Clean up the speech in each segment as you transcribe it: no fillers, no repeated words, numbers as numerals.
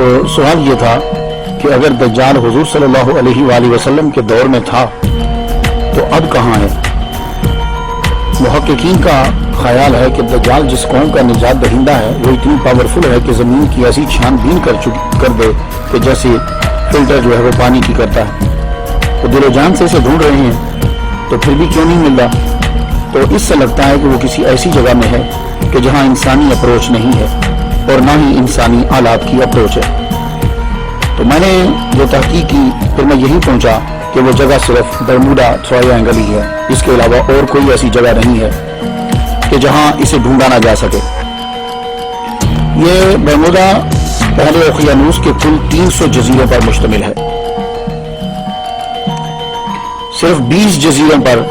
تو سوال یہ تھا کہ اگر دجال حضور صلی اللہ علیہ وآلہ وسلم کے دور میں تھا تو اب کہاں ہے؟ محققین کا خیال ہے کہ دجال جس قوم کا نجات دہندہ ہے وہ اتنی پاورفل ہے کہ زمین کی ایسی چھان بین کر دے کہ جیسے فلٹر جو ہے وہ پانی کی کرتا ہے۔ وہ دل و جان سے اسے ڈھونڈ رہے ہیں تو پھر بھی کیوں نہیں مل رہا؟ تو اس سے لگتا ہے کہ وہ کسی ایسی جگہ میں ہے کہ جہاں انسانی اپروچ نہیں ہے اور نہ ہی انسانی آلات کی اپروچ ہے۔ تو میں نے جو تحقیق کی پھر میں یہی پہنچا کہ وہ جگہ صرف برموڈا ٹرائنگل ہی ہے، اس کے علاوہ اور کوئی ایسی جگہ نہیں ہے کہ جہاں اسے ڈھونڈا نہ جا سکے۔ یہ برموڈا پہلے اوقیانوس کے کل 300 جزیروں پر مشتمل ہے۔ صرف 20 جزیروں پر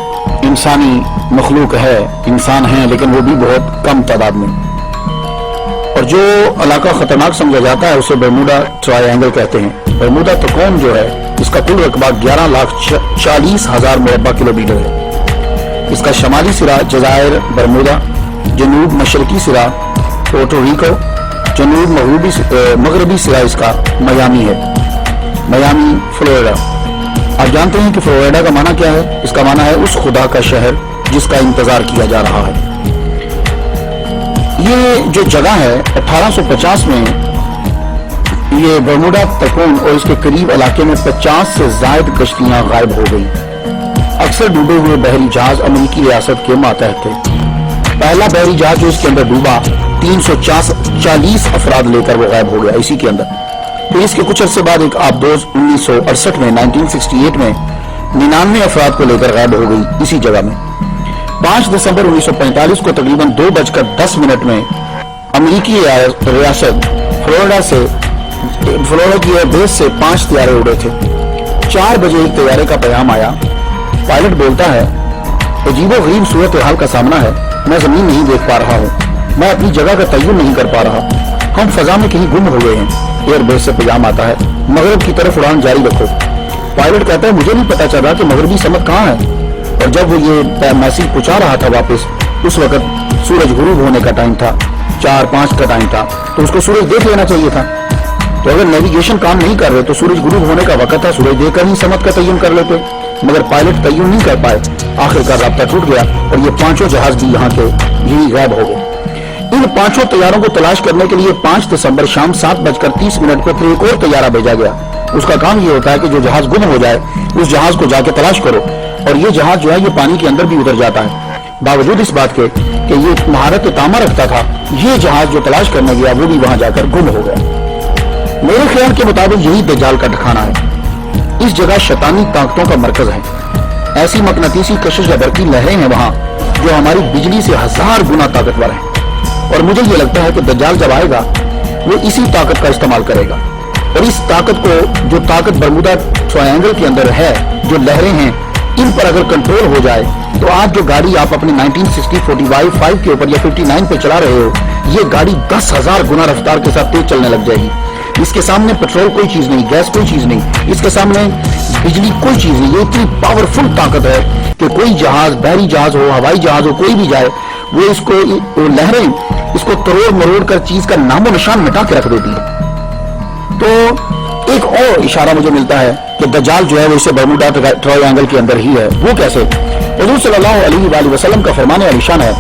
انسانی مخلوق ہے، انسان ہیں، لیکن وہ بھی بہت کم تعداد میں۔ اور جو علاقہ خطرناک سمجھا جاتا ہے اسے برموڈا ٹرائنگل کہتے ہیں۔ برموڈا تکون جو ہے اس کا کل رقبہ 11,40,000 مربع کلومیٹر ہے۔ اس کا شمالی سرا جزائر برمودا، جنوب مشرقی سرا پورٹو ریکو، جنوب مغربی سرا اس کا میامی ہے، میامی فلوریڈا۔ آپ جانتے ہیں کہ فلوریڈا کا معنی کیا ہے؟ اس کا معنی ہے اس خدا کا شہر جس کا انتظار کیا جا رہا ہے۔ یہ جو جگہ ہے 1850 میں یہ برموڈا تکون اور اس کے قریب علاقے میں 50 سے زائد کشتیاں غائب ہو گئی۔ اکثر ڈوبے ہوئے بحری جہاز امریکی ریاست کے ماتحت تھے۔ پہلا بحری جہاز جو اس کے اندر ڈوبا 340 افراد لے کر وہ غائب ہو گیا اسی کے اندر۔ پھر اس کے کچھ عرصے بعد ایک آبدوز 1968 میں 1968 میں 99 افراد کو لے کر غائب ہو گئی اسی جگہ میں۔ 5 دسمبر 1945 کو تقریباً 2:10 میں امریکی ریاست فلوریڈا کی ایئر بیس سے 5 طیارے اڑے تھے۔ 4 بجے ایک طیارے کا پیغام آیا۔ پائلٹ بولتا ہے، عجیب و غریب صورتحال کا سامنا ہے، میں زمین نہیں دیکھ پا رہا ہوں، میں اپنی جگہ کا تعین نہیں کر پا رہا، ہم فضا میں کہیں گم ہو گئے ہیں۔ ایئر بیس سے پیغام آتا ہے، مغرب کی طرف اڑان جاری رکھو۔ پائلٹ کہتا ہے، مجھے نہیں پتا چلا کہ مغربی سمت کہاں ہے۔ اور جب وہ یہ میسیج پہنچا رہا تھا واپس، اس وقت سورج غروب ہونے کا ٹائم تھا، 4-5 کا ٹائم تھا، تو اس کو سورج دیکھ لینا چاہیے تھا۔ تو اگر نیویگیشن کام نہیں کر رہے تو سورج غروب ہونے کا وقت تھا، سورج دیکھ کر ہی سمت کا تعین کر لیتے، مگر پائلٹ تعین نہیں کر پائے۔ آخر کار رابطہ ٹوٹ گیا اور یہ 5 جہاز بھی یہاں کے یہی غائب ہو گئے۔ ان 5 طیاروں کو تلاش کرنے کے لیے 5 دسمبر شام 7:30 پہ پھر ایک اور طیارہ بھیجا گیا۔ اس کا کام یہ ہوتا ہے کہ جو جہاز گم ہو جائے اس جہاز کو جا کے تلاش کرو، اور یہ جہاز جو ہے یہ پانی کے اندر بھی اتر جاتا ہے۔ باوجود اس بات کے کہ یہ مہارت تامہ رکھتا تھا، یہ جہاز جو تلاش کرنے گیا وہ بھی وہاں جا کر گم ہو گیا۔ میرے خیال کے مطابق یہی دجال کا ٹھکانہ ہے۔ اس جگہ شیطانی طاقتوں کا مرکز ہے۔ ایسی مقناطیسی کشش یا برقی لہریں ہیں وہاں جو ہماری بجلی سے 1000 گنا طاقتور ہیں، اور مجھے یہ لگتا ہے کہ دجال جب آئے گا وہ اسی طاقت کا استعمال کرے گا، اور اس طاقت کو جو طاقت برمودا ٹرائنگل کے اندر ہے، جو لہریں ہیں، ان پر اگر کنٹرول ہو جائے تو آج جو گاڑی آپ اپنے 1960 45 کے اوپر یا 59 پہ چلا رہے ہو، یہ گاڑی 10,000 گنا رفتار کے ساتھ تیز چلنے لگ جائے گی۔ اس کے سامنے پیٹرول کوئی چیز نہیں، گیس کوئی چیز نہیں، اس کے سامنے بجلی کوئی چیز نہیں۔ یہ اتنی پاورفل طاقت ہے کہ کوئی جہاز، بحری جہاز ہو، ہوائی جہاز ہو، کوئی بھی جائے، وہ اس کو لہریں اس کو تروڑ مروڑ کر چیز کا نام و نشان مٹا کے رکھ دیتی ہے۔ تو ایک اور اشارہ مجھے ملتا ہے کہ دجال جو ہے وہ اسے برموڈا ٹرائنگل کے اندر ہی ہے۔ وہ کیسے؟ حضور صلی اللہ علیہ وآلہ وسلم کا فرمان عالیشان ہے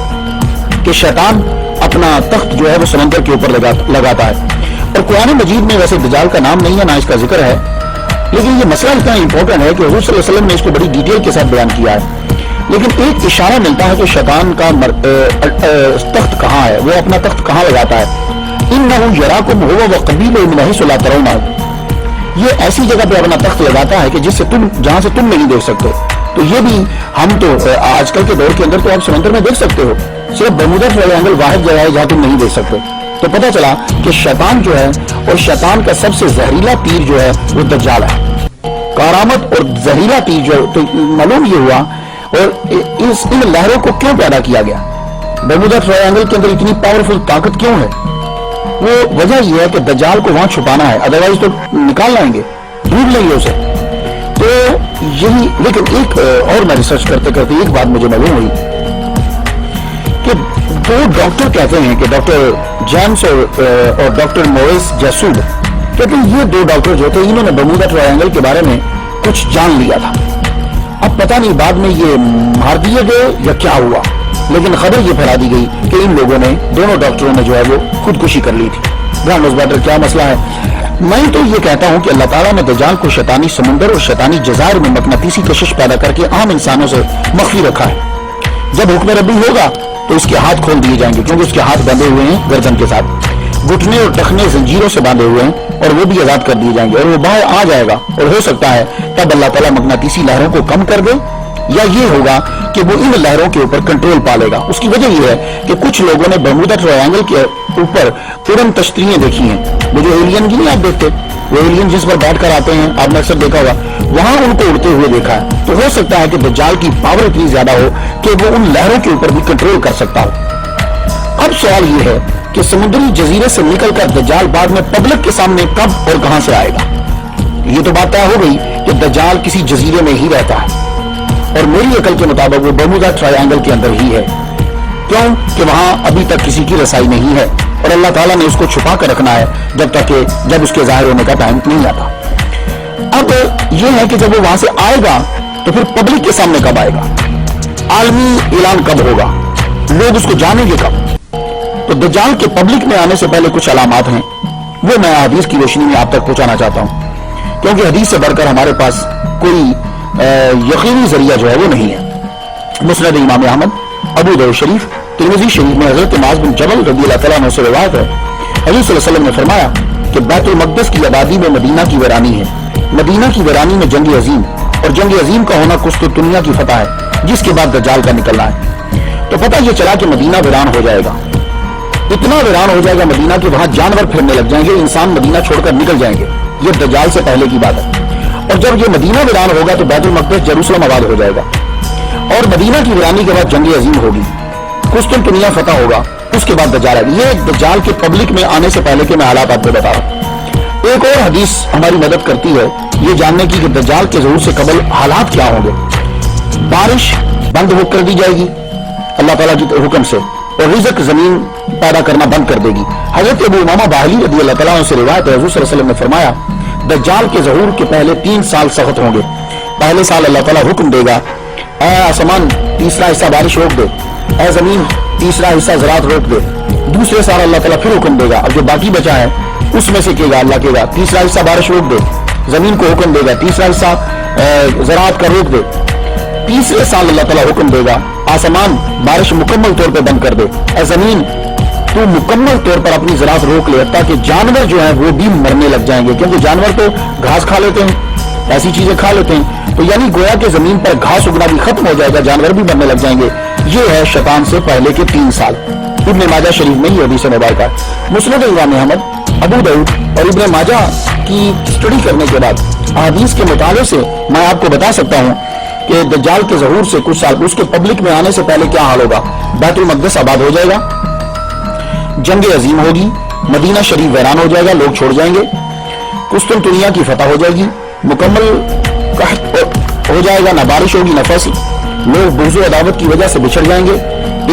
کہ شیطان اپنا تخت جو ہے وہ سمندر کے اوپر لگاتا ہے، اور قرآن مجید میں ویسے دجال کا نام نہیں ہے، نہ اس کا ذکر ہے، لیکن یہ مسئلہ اتنا امپورٹنٹ ہے کہ حضور صلی اللہ علیہ وسلم نے اس کو بڑی ڈیٹیل کے ساتھ بیان کیا ہے۔ لیکن ایک اشارہ ملتا ہے کہ شیطان کا تخت کہاں ہے، وہ اپنا تخت کہاں لگاتا ہے۔ اِنَّهُ يَرَاكُمْ هُوَ وَقَبِيلُهُ مِنْ حَيْثُ لَا تَرَوْنَهُ، یہ ایسی جگہ پہ اپنا تخت لگاتا ہے کہ جہاں سے تم نہیں دیکھ سکتے۔ تو یہ بھی ہم تو آج کل کے دور کے اندر تو آپ سمندر میں دیکھ سکتے ہو، صرف برمودا ٹرائنگل واحد جگہ ہے جہاں تم نہیں دیکھ سکتے۔ تو پتہ چلا کہ شیطان جو ہے، اور شیطان کا سب سے زہریلا تیر جو ہے وہ دجال ہے۔ کارآمد اور زہریلا تیر جو تو معلوم یہ ہوا، اور ان لہروں کو کیوں پیدا کیا گیا، برمودا ٹرائنگل کے اندر اتنی پاورفل طاقت کیوں ہے؟ وہ وجہ یہ ہے کہ دجال کو وہاں چھپانا ہے، ادروائز تو نکال لائیں گے، ڈھونڈ لیں گے اسے۔ تو یہی، لیکن ایک اور میں ریسرچ کرتے کرتے ایک بات مجھے معلوم ہوئی کہ 2 ڈاکٹر کہتے ہیں کہ ڈاکٹر جیمس اور ڈاکٹر موریس جیسوڈ، लेकिन ये दो डॉक्टर जो थे इन्होंने बर्मुदा ट्रायंगल के बारे में कुछ जान लिया था। अब पता नहीं बाद में ये मार दिए गए या क्या हुआ, लेकिन खबर ये फैला दी गई कि इन लोगों ने, दोनों डॉक्टरों ने जो है वो खुदकुशी कर ली थी। ब्रांड बैटर क्या मसला है? मैं तो ये कहता हूँ कि अल्लाह ताला ने दज्जाल को शैतानी समुंदर और शैतानी जज़ायर में मकनातीसी कशिश पैदा करके आम इंसानों से मख्फी रखा है। जब हुक्म रब्बी होगा तो इसके हाथ खोल दिए जाएंगे, क्योंकि उसके हाथ बंधे हुए हैं गर्दन के साथ, घुटने और टखने जंजीरों से बांधे हुए हैं, और वो भी आजाद कर दिए जाएंगे और वो बाहर आ जाएगा। और हो सकता है तब अल्लाह ताला मकनातीसी लहरों को कम कर दे, या ये होगा कि वो इन लहरों के ऊपर कंट्रोल पा लेगा। उसकी वजह ये है कि कुछ लोगों ने बर्मुदा ट्रायंगल के ऊपर उड़न तश्तरियां देखी हैं। वो जो एलियन की नहीं आप देखते, वो एलियन जिस पर बैठ कर आते हैं, आपने अक्सर देखा होगा, वहां उनको उड़ते हुए देखा है। तो हो सकता है कि दज्जाल की पावर इतनी ज्यादा हो कि वो उन लहरों के ऊपर भी कंट्रोल कर सकता हो। अब सवाल ये है कि समुद्री जजीरे से निकलकर दज्जाल बाद में पब्लिक के सामने कब और कहां से आएगा? ये तो बात तय हो गई कि दज्जाल किसी जजीरे में ही रहता है, और मेरी अकल के मुताबिक वो बर्मुदा ट्रायंगल के अंदर ही है। क्यों? कि वहां अभी तक किसी की रसाई नहीं है, और अल्लाह ताला ने उसको छुपा कर रखना है जब उसके जाहिर होने का टाइम नहीं आता। अब यह है कि जब वो वहां से आएगा तो फिर पब्लिक के सामने कब आएगा? आलमी ऐलान कब होगा? लोग उसको जानेंगे कब? तो दज्जाल के पब्लिक में आने से पहले कुछ अलामात हैं, वो मैं हदीस की रोशनी में आप तक पहुंचाना चाहता हूं, क्योंकि हदीस से बढ़कर हमारे पास कोई यकीनी जरिया जो है वो नहीं है। मुस्नद इमाम अहमद, अबू दाऊद शरीफ, तिरमिज़ी शरीफ में हजरत मुआज़ बिन जबल रज़ियल्लाहु तआला अन्हु से रिवायत है, हज़रत सल्लल्लाहु अलैहि वसल्लम ने फरमाया कि बैतुल मक़दस की आबादी में मदीना की वीरानी है, मदीना की वीरानी में जंग अजीम, और जंग अजीम का होना कुस्तुनतुनिया की फतह है, जिसके बाद दज्जाल का निकलना है। तो पता ये चला कि मदीना वीरान हो जाएगा, इतना वीरान हो जाएगा मदीना कि वहां जानवर फिरने लग जाएंगे, इंसान मदीना छोड़कर निकल जाएंगे। ये दज्जाल से पहले की बात है। और जब ये मदीना वीरान होगा तो बैतुल मक़दस जेरूसलम आबाद हो जाएगा, और मदीना की वीरानी के बाद जंग अजीम होगी, कुस्तुनतुनिया फतह होगा, उसके बाद दज्जाल आएगा। ये दज्जाल के पब्लिक में आने से पहले के मैं हालात आपको बता रहा हूं। एक और हदीस हमारी मदद करती है ये जानने की कि दज्जाल के ज़हूर से कबल हालात क्या होंगे। बारिश बंद हो कर दी जाएगी अल्लाह ताला के हुक्म से, और रिज़्क़ जमीन पैदा करना बंद कर देगी। हजरत अबू उमामा बाहिली रज़ियल्लाहु तआला अन्हु से रिवायत है, हुज़ूर सल्लल्लाहु अलैहि वसल्लम ने फरमाया दज्जाल के ज़हूर के पहले 3 साल सख्त होंगे। पहले साल अल्लाह ताला हुक्म देगा, ऐ आसमान तीसरा हिस्सा बारिश रोक दे, ऐ जमीन तीसरा हिस्सा ज़राअत रोक दे। दूसरे साल अल्लाह ताला फिर हुक्म देगा, अब जो बाकी बचा है उसमें से कहेगा अल्लाह कहेगा तीसरा हिस्सा बारिश रोक दे, जमीन को हुक्म देगा तीसरा हिस्सा ज़राअत का रोक दे। तीसरे साल अल्लाह ताला हुक्म देगा, आसमान बारिश मुकम्मल तौर पर बंद कर दे, ऐ जमीन तू मुकम्मल तौर पर अपनी ज़राअत रोक ले, ताकि जानवर जो है वो भी मरने लग जाएंगे, क्योंकि जानवर तो घास खा लेते हैं, ऐसी चीजें खा लेते हैं। तो यानी गोया के जमीन पर घास उगना भी खत्म हो जाएगा, जानवर भी मरने लग जाएंगे। ये है शैतान से पहले के 3 साल। इब्न माजा शरीफ में ये हदीस मुबारक है। मुस्नद इमाम अहमद, अबू दाऊद और इब्न माजा की स्टडी करने के बाद हदीस के मुताले से मैं आपको बता सकता हूँ कि दज्जाल के ज़हूर से कुछ साल उसके पब्लिक में आने से पहले क्या हाल होगा। बैतुल मक़दस आबाद हो जाएगा, जंग अजीम होगी, मदीना शरीफ वैरान हो जाएगा, लोग छोड़ जाएंगे, कुस्तुनतुनिया की फतह हो जाएगी, मुकम्मल कहत हो जाएगा, ना बारिश होगी ना फसल, लोग बुग़्ज़ अदावत की वजह से बिछड़ जाएंगे,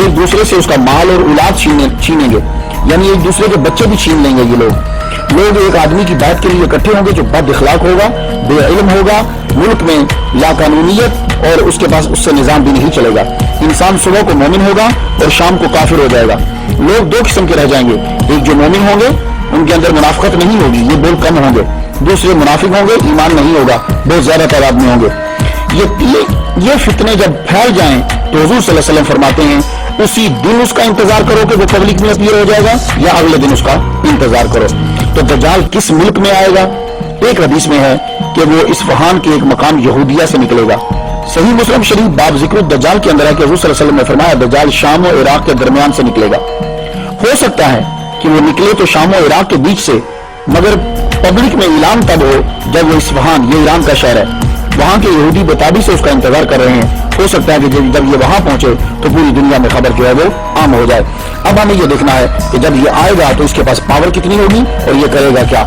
एक दूसरे से उसका माल और औलाद छीनेंगे, यानी एक दूसरे के बच्चे भी छीन लेंगे। ये लोग एक आदमी की बात के लिए इकट्ठे होंगे जो बद इखलाक होगा, बेइल्म होगा, मुल्क में लाकानूनियत और उसके पास उससे निज़ाम भी नहीं चलेगा। इंसान सुबह को मोमिन होगा और शाम को काफिर हो जाएगा। लोग 2 किस्म के रह जाएंगे, एक जो मोमिन होंगे उनके अंदर मुनाफिकत नहीं होगी, ये बोल कम होंगे, दूसरे मुनाफिक होंगे, ईमान नहीं होगा, बहुत ज्यादा तादाद में होंगे। ये फितने जब फैल जाएं तो हुजूर सल्लल्लाहु अलैहि वसल्लम फरमाते हैं उसी दिन उसका इंतजार करो कि वो पब्लिक में अपीयर हो जाएगा, या अगले दिन उसका इंतजार करो। तो दज्जाल किस मुल्क में आएगा? एक हदीस में है कि वो इस्फहान के एक मकाम यहूदिया से निकलेगा। सही मुस्लिम शरीफ बाब जिक्र दज्जाल के अंदर है कि हुजूर सल्लल्लाहु अलैहि वसल्लम ने फरमाया दज्जाल शाम और इराक के दरमियान से निकलेगा। हो सकता है कि वो निकले तो शाम और इराक के बीच से, मगर पब्लिक में ऐलान तब हो जब वो इस्फहान, ये ईरान का शहर है, वहां के यहूदी बेताबी से उसका इंतजार कर रहे हैं। हो सकता है कि जब ये वहां पहुंचे तो पूरी दुनिया में खबर जो है वो आम हो जाए। अब हमें ये देखना है कि जब ये आएगा तो इसके पास पावर कितनी होगी और ये करेगा क्या।